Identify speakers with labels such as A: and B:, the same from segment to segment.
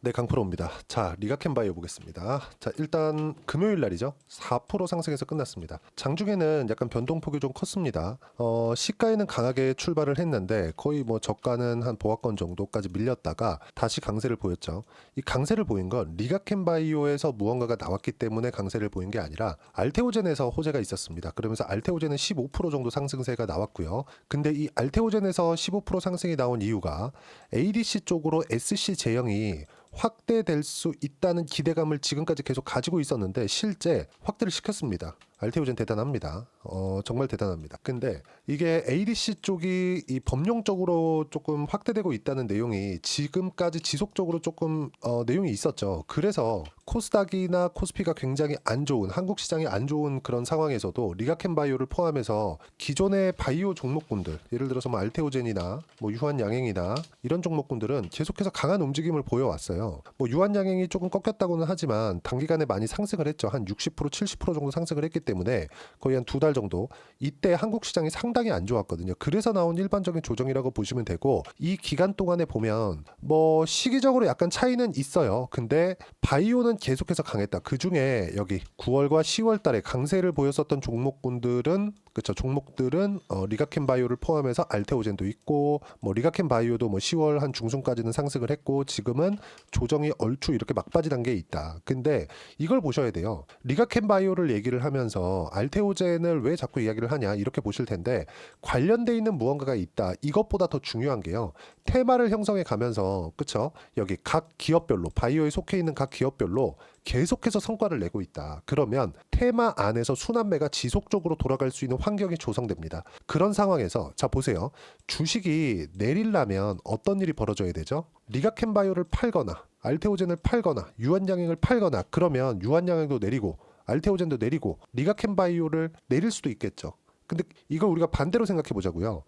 A: 네, 강프로입니다. 자, 리가캔바이오 보겠습니다. 자, 일단 금요일 날이죠. 4% 상승해서 끝났습니다. 장중에는 약간 변동폭이 좀 컸습니다. 시가에는 강하게 출발을 했는데 거의 뭐 저가는 한 보합권 정도까지 밀렸다가 다시 강세를 보였죠. 이 강세를 보인 건 리가캔바이오에서 무언가가 나왔기 때문에 강세를 보인 게 아니라 알테오젠에서 호재가 있었습니다. 그러면서 알테오젠은 15% 정도 상승세가 나왔고요. 근데 이 알테오젠에서 15% 상승이 나온 이유가 ADC 쪽으로 SC 제형이 확대될 수 있다는 기대감을 지금까지 계속 가지고 있었는데 실제 확대를 시켰습니다. 알테오젠 대단합니다. 정말 대단합니다. 근데 이게 ADC 쪽이 이 법령적으로 조금 확대되고 있다는 내용이 지금까지 지속적으로 조금 내용이 있었죠. 그래서 코스닥이나 코스피가 굉장히 안 좋은, 한국 시장이 안 좋은 그런 상황에서도 리가캔바이오를 포함해서 기존의 바이오 종목군들, 예를 들어서 뭐 알테오젠이나 뭐 유한양행이나 이런 종목군들은 계속해서 강한 움직임을 보여왔어요. 뭐 유한양행이 조금 꺾였다고는 하지만 단기간에 많이 상승을 했죠. 한 60%, 70% 정도 상승을 했기 때문에 거의 한 2달 정도. 이때 한국 시장이 상당히 안 좋았거든요. 그래서 나온 일반적인 조정이라고 보시면 되고, 이 기간 동안에 보면 뭐 시기적으로 약간 차이는 있어요. 근데 바이오는 계속해서 강했다. 그 중에 여기 9월과 10월 달에 강세를 보였었던 종목군들은, 그쵸, 종목들은 리가캔바이오를 포함해서 알테오젠도 있고, 뭐 리가캔바이오도 뭐 10월 한 중순까지는 상승을 했고, 지금은 조정이 얼추 이렇게 막바지 단계에 있다. 근데 이걸 보셔야 돼요. 리가캔바이오를 얘기를 하면서 알테오젠을 왜 자꾸 이야기를 하냐 이렇게 보실 텐데, 관련돼 있는 무언가가 있다. 이것보다 더 중요한 게요. 테마를 형성해 가면서, 그쵸, 여기 각 기업별로, 바이오에 속해 있는 각 기업별로 계속해서 성과를 내고 있다. 그러면 테마 안에서 순환매가 지속적으로 돌아갈 수 있는 환경이 조성됩니다. 그런 상황에서 자 보세요. 주식이 내리려면 어떤 일이 벌어져야 되죠? 리가캔바이오를 팔거나 알테오젠을 팔거나 유한양행을 팔거나, 그러면 유한양행도 내리고 알테오젠도 내리고 리가캔바이오를 내릴 수도 있겠죠. 근데 이걸 우리가 반대로 생각해 보자고요.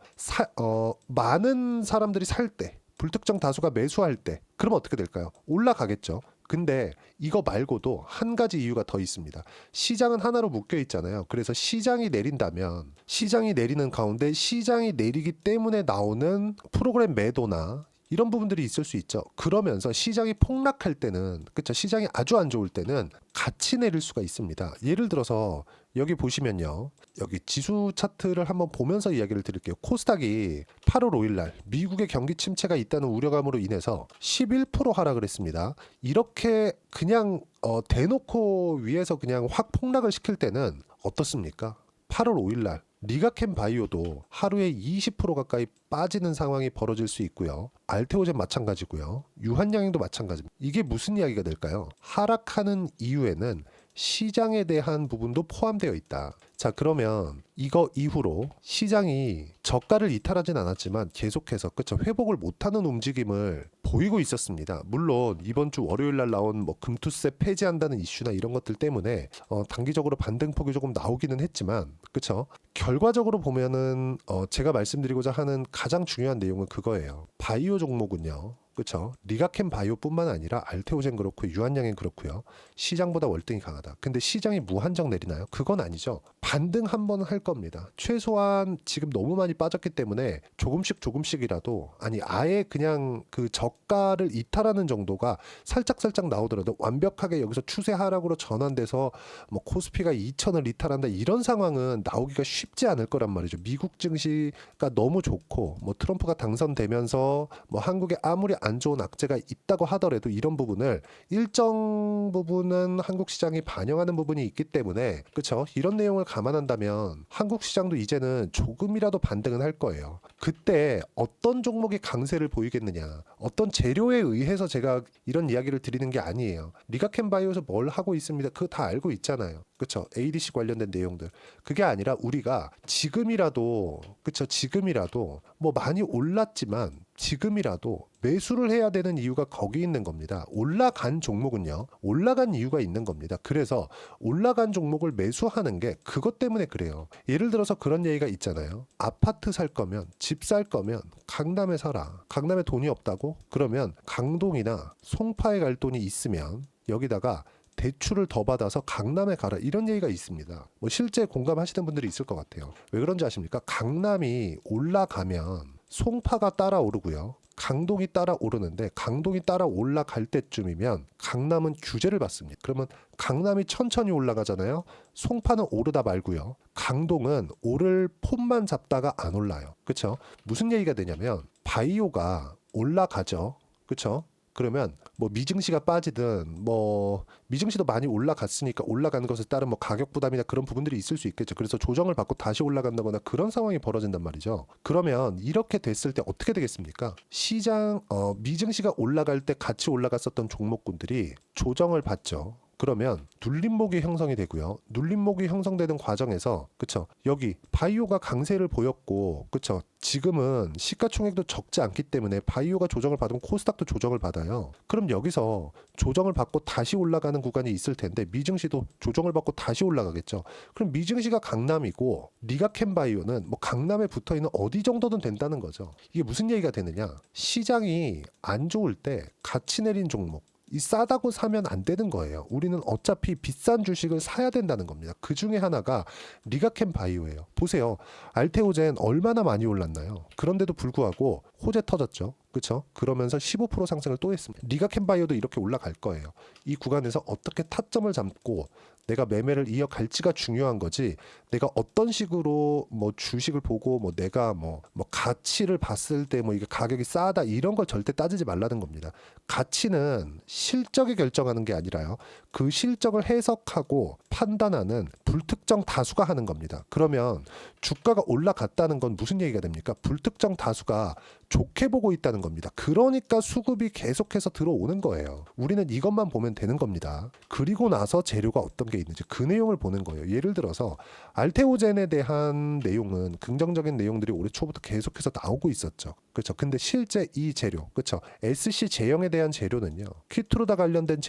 A: 많은 사람들이 살 때, 불특정 다수가 매수할 때, 그러면 어떻게 될까요? 올라가겠죠. 근데 이거 말고도 한 가지 이유가 더 있습니다. 시장은 하나로 묶여 있잖아요. 그래서 시장이 내린다면, 시장이 내리는 가운데 시장이 내리기 때문에 나오는 프로그램 매도나 이런 부분들이 있을 수 있죠. 그러면서 시장이 폭락할 때는, 그쵸, 시장이 아주 안 좋을 때는 같이 내릴 수가 있습니다. 예를 들어서 여기 보시면요, 여기 지수 차트를 한번 보면서 이야기를 드릴게요. 코스닥이 8월 5일 날 미국의 경기 침체가 있다는 우려감으로 인해서 11% 하락을 했습니다. 이렇게 그냥 대놓고 위에서 그냥 확 폭락을 시킬 때는 어떻습니까? 8월 5일 날 리가캔바이오도 하루에 20% 가까이 빠지는 상황이 벌어질 수 있고요. 알테오젠 마찬가지고요. 유한양행도 마찬가지입니다. 이게 무슨 이야기가 될까요? 하락하는 이유에는 시장에 대한 부분도 포함되어 있다. 자, 그러면 이거 이후로 시장이 저가를 이탈하진 않았지만 계속해서, 그쵸, 회복을 못하는 움직임을 보이고 있었습니다. 물론 이번 주 월요일 날 나온 뭐 금투세 폐지한다는 이슈나 이런 것들 때문에 단기적으로 반등폭이 조금 나오기는 했지만, 그쵸, 결과적으로 보면은 제가 말씀드리고자 하는 가장 중요한 내용은 그거예요. 바이오 종목은요, 그쵸, 리가캔바이오뿐만 아니라 알테오젠 그렇고 유한양행 그렇고요, 시장보다 월등히 강하다. 근데 시장이 무한정 내리나요? 그건 아니죠. 반등 한 번은 할 겁니다. 최소한 지금 너무 많이 빠졌기 때문에 조금씩이라도, 아니 아예 그냥 그 저가를 이탈하는 정도가 살짝 나오더라도 완벽하게 여기서 추세 하락으로 전환돼서 뭐 코스피가 2천을 이탈한다 이런 상황은 나오기가 쉽지 않을 거란 말이죠. 미국 증시가 너무 좋고 뭐 트럼프가 당선되면서 뭐 한국에 아무리 안 좋은 악재가 있다고 하더라도 이런 부분을 일정 부분은 한국 시장이 반영하는 부분이 있기 때문에, 그렇죠, 이런 내용을 감안한다면 한국 시장도 이제는 조금이라도 반등은 할 거예요. 그때 어떤 종목이 강세를 보이겠느냐, 어떤 재료에 의해서 제가 이런 이야기를 드리는 게 아니에요. 리가캔바이오에서 뭘 하고 있습니다. 그거 다 알고 있잖아요. 그렇죠, ADC 관련된 내용들. 그게 아니라 우리가 지금이라도, 그렇죠, 지금이라도 뭐 많이 올랐지만 지금이라도 매수를 해야 되는 이유가 거기 있는 겁니다. 올라간 종목은요, 올라간 이유가 있는 겁니다. 그래서 올라간 종목을 매수하는 게 그것 때문에 그래요. 예를 들어서 그런 얘기가 있잖아요. 아파트 살 거면, 집 살 거면 강남에 사라. 강남에 돈이 없다고? 그러면 강동이나 송파에 갈 돈이 있으면 여기다가 대출을 더 받아서 강남에 가라, 이런 얘기가 있습니다. 뭐 실제 공감하시는 분들이 있을 것 같아요. 왜 그런지 아십니까? 강남이 올라가면 송파가 따라 오르고요. 강동이 따라 오르는데 강동이 따라 올라갈 때쯤이면 강남은 규제를 받습니다. 그러면 강남이 천천히 올라가잖아요. 송파는 오르다 말고요. 강동은 오를 폼만 잡다가 안 올라요. 그렇죠? 무슨 얘기가 되냐면 바이오가 올라가죠. 그렇죠? 그러면 뭐 미증시가 빠지든 뭐 미증시도 많이 올라갔으니까 올라가는 것에 따른 뭐 가격 부담이나 그런 부분들이 있을 수 있겠죠. 그래서 조정을 받고 다시 올라간다거나 그런 상황이 벌어진단 말이죠. 그러면 이렇게 됐을 때 어떻게 되겠습니까? 시장 미증시가 올라갈 때 같이 올라갔었던 종목군들이 조정을 받죠. 그러면 눌림목이 형성이 되고요. 눌림목이 형성되는 과정에서 그쵸? 여기 바이오가 강세를 보였고 그쵸? 지금은 시가총액도 적지 않기 때문에 바이오가 조정을 받으면 코스닥도 조정을 받아요. 그럼 여기서 조정을 받고 다시 올라가는 구간이 있을 텐데 미증시도 조정을 받고 다시 올라가겠죠. 그럼 미증시가 강남이고 리가캔바이오는 뭐 강남에 붙어있는 어디 정도는 된다는 거죠. 이게 무슨 얘기가 되느냐? 시장이 안 좋을 때 같이 내린 종목 이 싸다고 사면 안 되는 거예요. 우리는 어차피 비싼 주식을 사야 된다는 겁니다. 그 중에 하나가 리가캔 바이오예요. 보세요. 알테오젠 얼마나 많이 올랐나요? 그런데도 불구하고 호재 터졌죠. 그렇죠? 그러면서 15% 상승을 또 했습니다. 리가캔 바이오도 이렇게 올라갈 거예요. 이 구간에서 어떻게 타점을 잡고 내가 매매를 이어갈지가 중요한 거지. 내가 어떤 식으로 뭐 주식을 보고 뭐 내가 뭐 가치를 봤을 때 뭐 이게 가격이 싸다 이런 걸 절대 따지지 말라는 겁니다. 가치는 실적이 결정하는 게 아니라요. 그 실적을 해석하고 판단하는 불특정 다수가 하는 겁니다. 그러면 주가가 올라갔다는 건 무슨 얘기가 됩니까? 불특정 다수가 좋게 보고 있다는 겁니다. 그러니까 수급이 계속해서 들어오는 거예요. 우리는 이것만 보면 되는 겁니다. 그리고 나서 재료가 어떤 게 있는지 그 내용을 보는 거예요. 예를 들어서 알테오젠에 대한 내용은 긍정적인 내용들이 올해 초부터 계속해서 나오고 있었죠. 그렇죠. 근데 실제 이 재료, 그렇죠. SC 제형에 대한 재료는요. 키트루다 관련된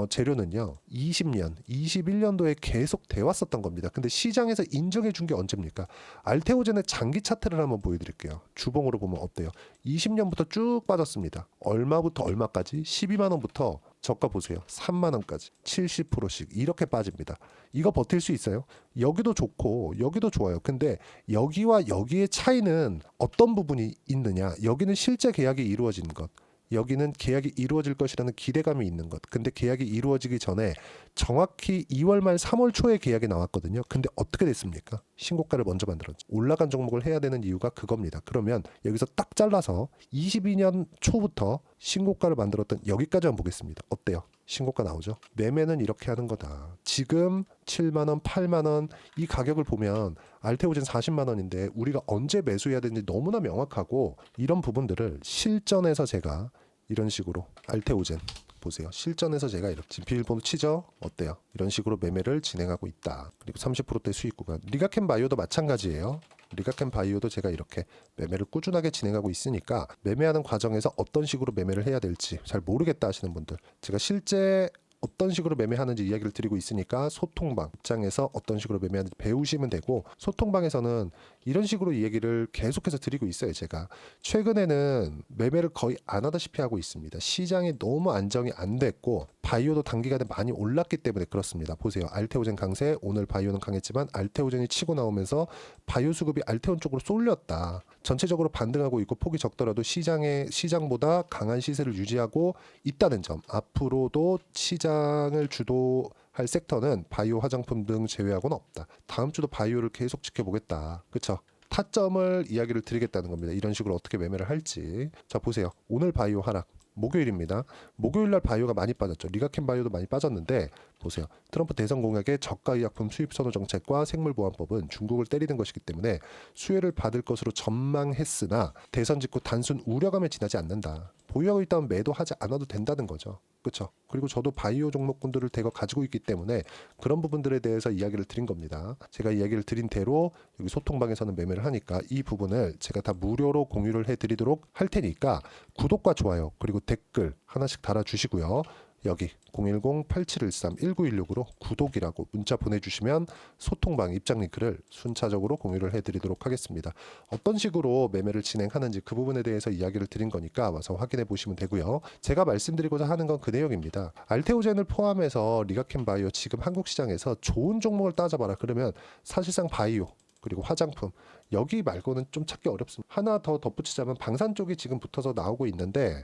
A: 재료는요. 20년, 21년도에 계속 돼 왔었던 겁니다. 근데 시장에서 인정해 준 게 언제입니까? 알테오젠의 장기 차트를 한번 보여드릴게요. 주봉으로 보면 어때요? 20년부터 쭉 빠졌습니다. 얼마부터 얼마까지? 12만 원부터 저가 보세요. 3만 원까지 70%씩 이렇게 빠집니다. 이거 버틸 수 있어요? 여기도 좋고 여기도 좋아요. 근데 여기와 여기의 차이는 어떤 부분이 있느냐? 여기는 실제 계약이 이루어지는 것. 여기는 계약이 이루어질 것이라는 기대감이 있는 것. 근데 계약이 이루어지기 전에 정확히 2월 말 3월 초에 계약이 나왔거든요. 근데 어떻게 됐습니까? 신고가를 먼저 만들었죠. 올라간 종목을 해야 되는 이유가 그겁니다. 그러면 여기서 딱 잘라서 22년 초부터 신고가를 만들었던 여기까지만 보겠습니다. 어때요? 신고가 나오죠? 매매는 이렇게 하는 거다. 지금 7만 원, 8만 원 이 가격을 보면 알테오젠 40만 원인데 우리가 언제 매수해야 되는지 너무나 명확하고 이런 부분들을 실전에서 제가 이런 식으로 알테오젠 보세요. 실전에서 제가 이렇게 지금 비밀번호 치죠? 어때요? 이런 식으로 매매를 진행하고 있다. 그리고 30%대 수익 구간. 리가캔 바이오도 마찬가지예요. 리가캔 바이오도 제가 이렇게 매매를 꾸준하게 진행하고 있으니까 매매하는 과정에서 어떤 식으로 매매를 해야 될지 잘 모르겠다 하시는 분들 제가 실제 어떤 식으로 매매하는지 이야기를 드리고 있으니까 소통방 입장에서 어떤 식으로 매매하는지 배우시면 되고 소통방에서는 이런 식으로 이 얘기를 계속해서 드리고 있어요. 제가 최근에는 매매를 거의 안 하다시피 하고 있습니다. 시장이 너무 안정이 안 됐고 바이오도 단기간에 많이 올랐기 때문에 그렇습니다. 보세요. 알테오젠 강세 오늘 바이오는 강했지만 알테오젠이 치고 나오면서 바이오 수급이 알테온 쪽으로 쏠렸다. 전체적으로 반등하고 있고 폭이 적더라도 시장보다 강한 시세를 유지하고 있다는 점. 앞으로도 시장을 주도할 섹터는 바이오 화장품 등 제외하고는 없다. 다음 주도 바이오를 계속 지켜보겠다. 그렇죠? 타점을 이야기를 드리겠다는 겁니다. 이런 식으로 어떻게 매매를 할지. 자 보세요. 오늘 바이오 하락. 목요일입니다. 목요일날 바이오가 많이 빠졌죠. 리가캔 바이오도 많이 빠졌는데 보세요. 트럼프 대선 공약의 저가 의약품 수입 선호 정책과 생물보안법은 중국을 때리는 것이기 때문에 수혜를 받을 것으로 전망했으나 대선 직후 단순 우려감에 지나지 않는다. 보유하고 있다면 매도하지 않아도 된다는 거죠. 그렇죠? 그리고 저도 바이오 종목군들을 대거 가지고 있기 때문에 그런 부분들에 대해서 이야기를 드린 겁니다. 제가 이야기를 드린 대로 여기 소통방에서는 매매를 하니까 이 부분을 제가 다 무료로 공유를 해드리도록 할 테니까 구독과 좋아요 그리고 댓글 하나씩 달아주시고요. 여기 010-8713-1916으로 구독이라고 문자 보내주시면 소통방 입장 링크를 순차적으로 공유를 해드리도록 하겠습니다. 어떤 식으로 매매를 진행하는지 그 부분에 대해서 이야기를 드린 거니까 와서 확인해 보시면 되고요. 제가 말씀드리고자 하는 건 그 내용입니다. 알테오젠을 포함해서 리가캔 바이오 지금 한국 시장에서 좋은 종목을 따져봐라. 그러면 사실상 바이오 그리고 화장품, 여기 말고는 좀 찾기 어렵습니다. 하나 더 덧붙이자면 방산 쪽이 지금 붙어서 나오고 있는데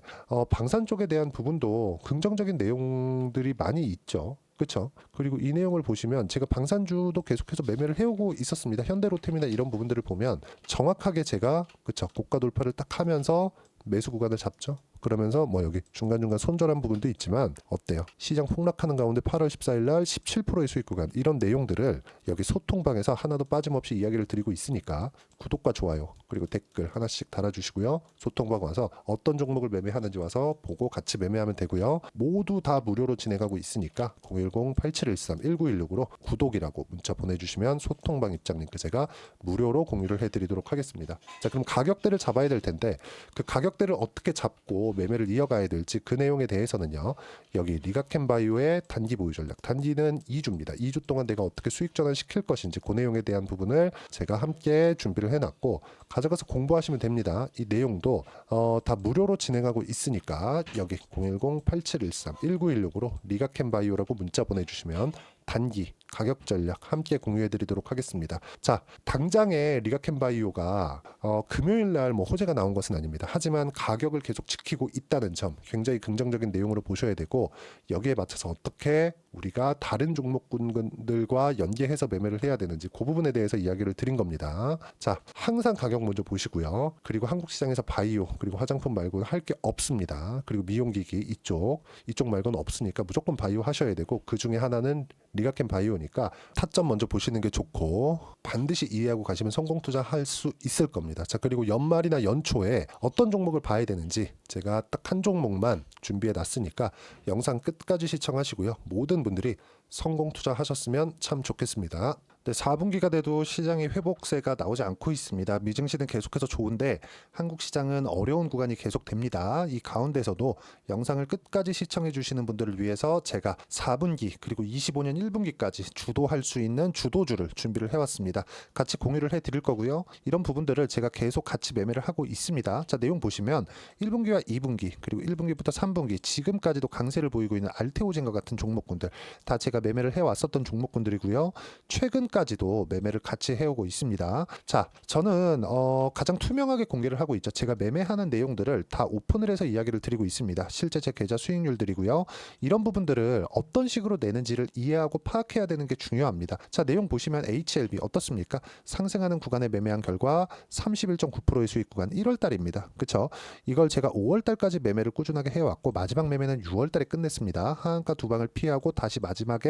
A: 방산 쪽에 대한 부분도 긍정적인 내용들이 많이 있죠. 그렇죠. 그리고 이 내용을 보시면 제가 방산주도 계속해서 매매를 해오고 있었습니다. 현대로템이나 이런 부분들을 보면 정확하게 제가 그렇죠. 고가 돌파를 딱 하면서 매수 구간을 잡죠. 그러면서 뭐 여기 중간중간 손절한 부분도 있지만 어때요? 시장 폭락하는 가운데 8월 14일 날 17%의 수익 구간, 이런 내용들을 여기 소통방에서 하나도 빠짐없이 이야기를 드리고 있으니까 구독과 좋아요 그리고 댓글 하나씩 달아주시고요. 소통방 와서 어떤 종목을 매매하는지 와서 보고 같이 매매하면 되고요. 모두 다 무료로 진행하고 있으니까 010-8713-1916으로 구독이라고 문자 보내주시면 소통방 입장 링크 제가 무료로 공유를 해드리도록 하겠습니다. 자, 그럼 가격대를 잡아야 될 텐데 그 가격대를 어떻게 잡고 매매를 이어가야 될지 그 내용에 대해서는요. 여기 리가켄바이오의 단기 보유 전략, 단기는 2주입니다. 2주 동안 내가 어떻게 수익 전환 시킬 것인지 그 내용에 대한 부분을 제가 함께 준비를 해놨고 가져가서 공부하시면 됩니다. 이 내용도 다 무료로 진행하고 있으니까 여기 010-8713-1916으로 리가켄바이오라고 문자 보내주시면 단기 가격 전략 함께 공유해 드리도록 하겠습니다. 자, 당장에 리가켄바이오가 금요일 날 뭐 호재가 나온 것은 아닙니다. 하지만 가격을 계속 지키고 있다는 점 굉장히 긍정적인 내용으로 보셔야 되고 여기에 맞춰서 어떻게 우리가 다른 종목군들과 연계해서 매매를 해야 되는지 그 부분에 대해서 이야기를 드린 겁니다. 자, 항상 가격 먼저 보시고요. 그리고 한국 시장에서 바이오 그리고 화장품 말고는 할 게 없습니다. 그리고 미용기기 이쪽 말고는 없으니까 무조건 바이오 하셔야 되고 그 중에 하나는 리가켄바이오니까 타점 먼저 보시는 게 좋고 반드시 이해하고 가시면 성공 투자할 수 있을 겁니다. 자, 그리고 연말이나 연초에 어떤 종목을 봐야 되는지 제가 딱 한 종목만 준비해 놨으니까 영상 끝까지 시청하시고요. 모든 분들이 성공 투자하셨으면 참 좋겠습니다. 네, 4분기가 돼도 시장의 회복세가 나오지 않고 있습니다. 미증시는 계속해서 좋은데 한국 시장은 어려운 구간이 계속됩니다. 이 가운데서도 영상을 끝까지 시청해 주시는 분들을 위해서 제가 4분기 그리고 25년 1분기까지 주도할 수 있는 주도주를 준비를 해왔습니다. 같이 공유를 해드릴 거고요. 이런 부분들을 제가 계속 같이 매매를 하고 있습니다. 자, 내용 보시면 1분기와 2분기 그리고 1분기부터 3분기 지금까지도 강세를 보이고 있는 알테오젠과 같은 종목군들 다 제가 매매를 해왔었던 종목군들이고요. 최근까지도 매매를 같이 해오고 있습니다. 자, 저는 가장 투명하게 공개를 하고 있죠. 제가 매매하는 내용들을 다 오픈을 해서 이야기를 드리고 있습니다. 실제 제 계좌 수익률들이고요. 이런 부분들을 어떤 식으로 내는지를 이해하고 파악해야 되는 게 중요합니다. 자, 내용 보시면 HLB 어떻습니까? 상승하는 구간에 매매한 결과 31.9%의 수익 구간 1월달입니다. 그렇죠? 이걸 제가 5월달까지 매매를 꾸준하게 해왔고 마지막 매매는 6월달에 끝냈습니다. 하한가 두 방을 피하고 다시 마지막에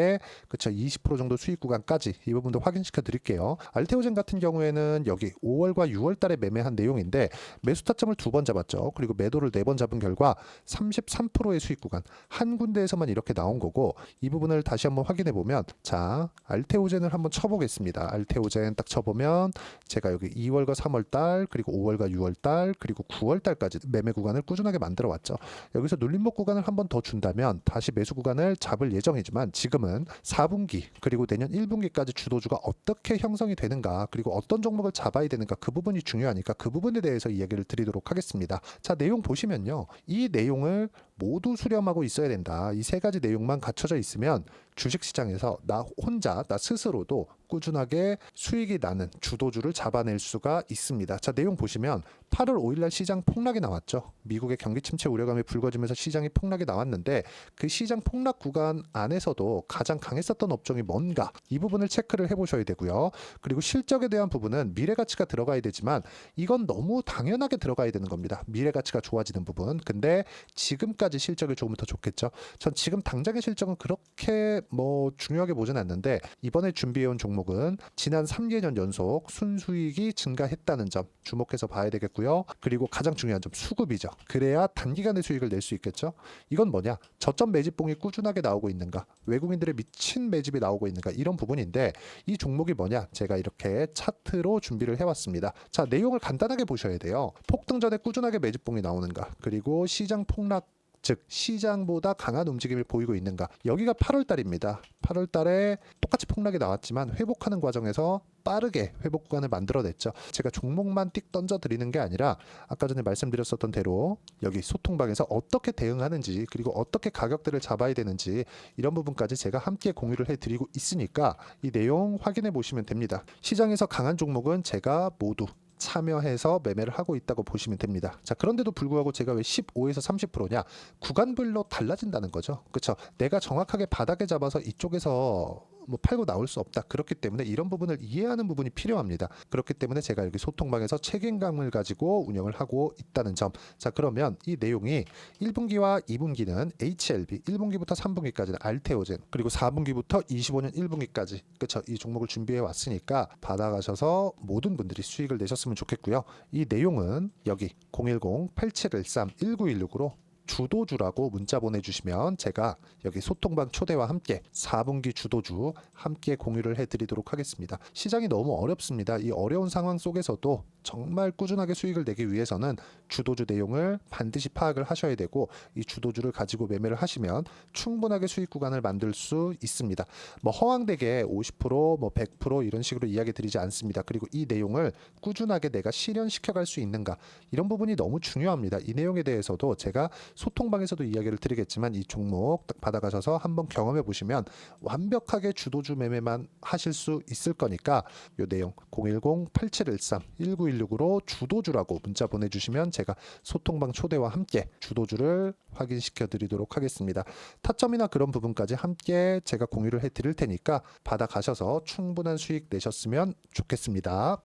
A: 그쵸 20% 정도 수익 구간까지 이 부분도 확인시켜 드릴게요. 알테오젠 같은 경우에는 여기 5월과 6월 달에 매매한 내용인데 매수 타점을 2번 잡았죠. 그리고 매도를 4번 잡은 결과 33%의 수익 구간 한 군데에서만 이렇게 나온 거고 이 부분을 다시 한번 확인해 보면 자, 알테오젠을 한번 쳐보겠습니다. 알테오젠 딱 쳐보면 제가 여기 2월과 3월 달 그리고 5월과 6월 달 그리고 9월 달까지 매매 구간을 꾸준하게 만들어 왔죠. 여기서 눌림목 구간을 한번 더 준다면 다시 매수 구간을 잡을 예정이지만 지금은 4분기 그리고 내년 1분기까지 주도주가 어떻게 형성이 되는가 그리고 어떤 종목을 잡아야 되는가 그 부분이 중요하니까 그 부분에 대해서 이야기를 드리도록 하겠습니다. 자, 내용 보시면요. 이 내용을 모두 수렴하고 있어야 된다. 이 세 가지 내용만 갖춰져 있으면 주식시장에서 나 혼자 나 스스로도 꾸준하게 수익이 나는 주도주를 잡아낼 수가 있습니다. 자, 내용 보시면 8월 5일날 시장 폭락이 나왔죠. 미국의 경기 침체 우려감이 불거지면서 시장이 폭락이 나왔는데 그 시장 폭락 구간 안에서도 가장 강했었던 업종이 뭔가 이 부분을 체크를 해보셔야 되고요. 그리고 실적에 대한 부분은 미래가치가 들어가야 되지만 이건 너무 당연하게 들어가야 되는 겁니다. 미래가치가 좋아지는 부분. 근데 지금까지 실적이 조금 더 좋겠죠. 전 지금 당장의 실적은 그렇게 뭐 중요하게 보진 않는데 이번에 준비해온 종목은 지난 3개년 연속 순수익이 증가했다는 점 주목해서 봐야 되겠고요. 그리고 가장 중요한 점 수급이죠. 그래야 단기간에 수익을 낼 수 있겠죠. 이건 뭐냐? 저점 매집봉이 꾸준하게 나오고 있는가? 외국인들의 미친 매집이 나오고 있는가? 이런 부분인데 이 종목이 뭐냐? 제가 이렇게 차트로 준비를 해왔습니다. 자, 내용을 간단하게 보셔야 돼요. 폭등 전에 꾸준하게 매집봉이 나오는가? 그리고 시장 폭락 즉 시장보다 강한 움직임을 보이고 있는가. 여기가 8월 달입니다. 8월 달에 똑같이 폭락이 나왔지만 회복하는 과정에서 빠르게 회복 구간을 만들어냈죠. 제가 종목만 띡 던져 드리는 게 아니라 아까 전에 말씀드렸었던 대로 여기 소통방에서 어떻게 대응하는지, 그리고 어떻게 가격대를 잡아야 되는지, 이런 부분까지 제가 함께 공유를 해드리고 있으니까 이 내용 확인해 보시면 됩니다. 시장에서 강한 종목은 제가 모두 참여해서 매매를 하고 있다고 보시면 됩니다. 자, 그런데도 불구하고 제가 왜 15에서 30%냐? 구간별로 달라진다는 거죠. 그렇죠? 내가 정확하게 바닥에 잡아서 이쪽에서 뭐 팔고 나올 수 없다. 그렇기 때문에 이런 부분을 이해하는 부분이 필요합니다. 그렇기 때문에 제가 여기 소통방에서 책임감을 가지고 운영을 하고 있다는 점. 자, 그러면 이 내용이 1분기와 2분기는 HLB, 1분기부터 3분기까지는 알테오젠, 그리고 4분기부터 25년 1분기까지, 그렇죠? 이 종목을 준비해 왔으니까 받아가셔서 모든 분들이 수익을 내셨으면 좋겠고요. 이 내용은 여기 010-8713-1916으로 주도주라고 문자 보내주시면 제가 여기 소통방 초대와 함께 4분기 주도주 함께 공유를 해드리도록 하겠습니다. 시장이 너무 어렵습니다. 이 어려운 상황 속에서도 정말 꾸준하게 수익을 내기 위해서는 주도주 내용을 반드시 파악을 하셔야 되고, 이 주도주를 가지고 매매를 하시면 충분하게 수익 구간을 만들 수 있습니다. 뭐 허황되게 50%, 뭐 100% 이런 식으로 이야기 드리지 않습니다. 그리고 이 내용을 꾸준하게 내가 실현시켜 갈 수 있는가, 이런 부분이 너무 중요합니다. 이 내용에 대해서도 제가 소통방에서도 이야기를 드리겠지만 이 종목 딱 받아가셔서 한번 경험해 보시면 완벽하게 주도주 매매만 하실 수 있을 거니까 이 내용 010-8713-1916으로 주도주라고 문자 보내주시면 제가 소통방 초대와 함께 주도주를 확인시켜 드리도록 하겠습니다. 타점이나 그런 부분까지 함께 제가 공유를 해 드릴 테니까 받아가셔서 충분한 수익 내셨으면 좋겠습니다.